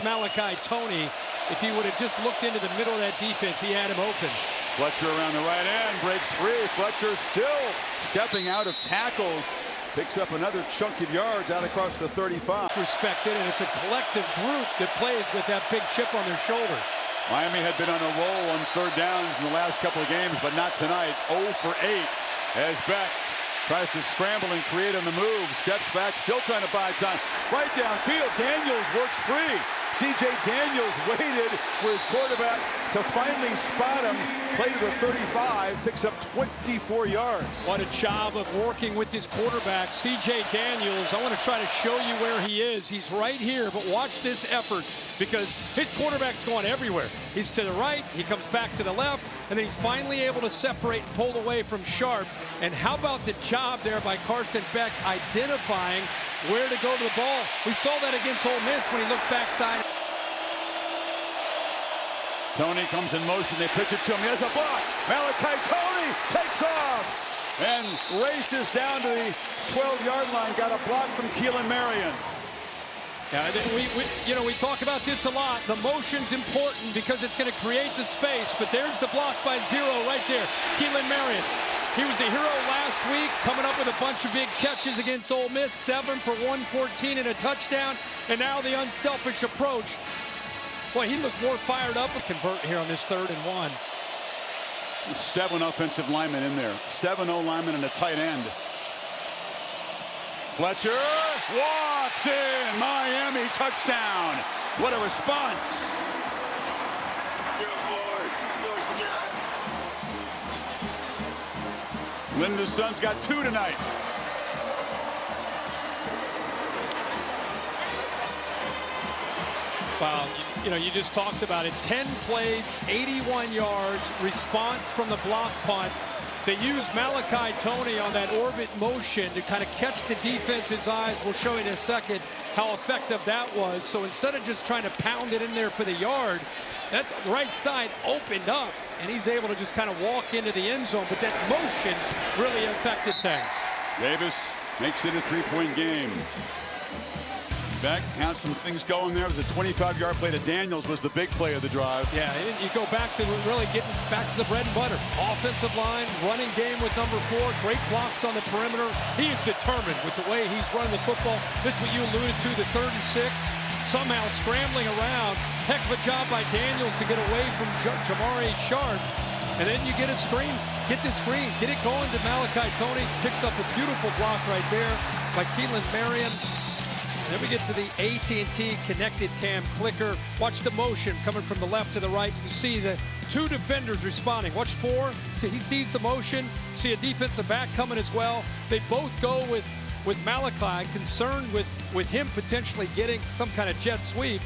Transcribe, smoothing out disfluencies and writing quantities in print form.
Malachi Tony. If he would have just looked into the middle of that defense, he had him open. Fletcher around the right end, breaks free. Fletcher still stepping out of tackles. Picks up another chunk of yards out across the 35. Respected, and it's a collective group that plays with that big chip on their shoulder. Miami had been on a roll on third downs in the last couple of games, but not tonight. 0 for 8 as Beck tries to scramble and create on the move. Steps back, still trying to buy time. Right downfield, Daniels works free. C.J. Daniels waited for his quarterback to finally spot him. Play to the 35, picks up 24 yards. What a job of working with his quarterback, C.J. Daniels. I want to try to show you where he is. He's right here, but watch this effort because his quarterback's going everywhere. He's to the right, he comes back to the left, and then he's finally able to separate and pull away from Sharp. And how about the job there by Carson Beck identifying where to go to the ball? We saw that against Ole Miss when he looked backside. Tony comes in motion. They pitch it to him. He has a block. Malachi Tony takes off and races down to the 12-yard line. Got a block from Keelan Marion. Yeah, we talk about this a lot. The motion's important because it's going to create the space. But there's the block by Zero right there. Keelan Marion. He was the hero last week, coming up with a bunch of big catches against Ole Miss. 7 for 114 and a touchdown. And now the unselfish approach. Boy, he looked more fired up to convert here on this 3rd and 1. 7 offensive linemen in there. 7 O-linemen and a tight end. Fletcher walks in. Miami touchdown. What a response. Linda's son's got 2 tonight. Wow, you just talked about it. 10 plays, 81 yards, response from the block punt. They used Malachi Tony on that orbit motion to kind of catch the defense's eyes. We'll show you in a second how effective that was. So instead of just trying to pound it in there for the yard, that right side opened up, and he's able to just kind of walk into the end zone. But that motion really affected things. Davis makes it a 3-point game. Beck has some things going there. It was a 25-yard play to Daniels was the big play of the drive. Yeah, you go back to really getting back to the bread and butter. Offensive line, running game with number 4. Great blocks on the perimeter. He is determined with the way he's running the football. This is what you alluded to, the 3rd and 6. Somehow scrambling around. Heck of a job by Daniels to get away from Jamari Sharp. And then you get a screen. Get the screen. Get it going to Malachi Tony. Picks up a beautiful block right there by Keelan Marion. Then we get to the AT&T connected cam clicker. Watch the motion coming from the left to the right. You see the 2 defenders responding. Watch 4. See, he sees the motion. See a defensive back coming as well. They both go with Malachi, concerned with him potentially getting some kind of jet sweep.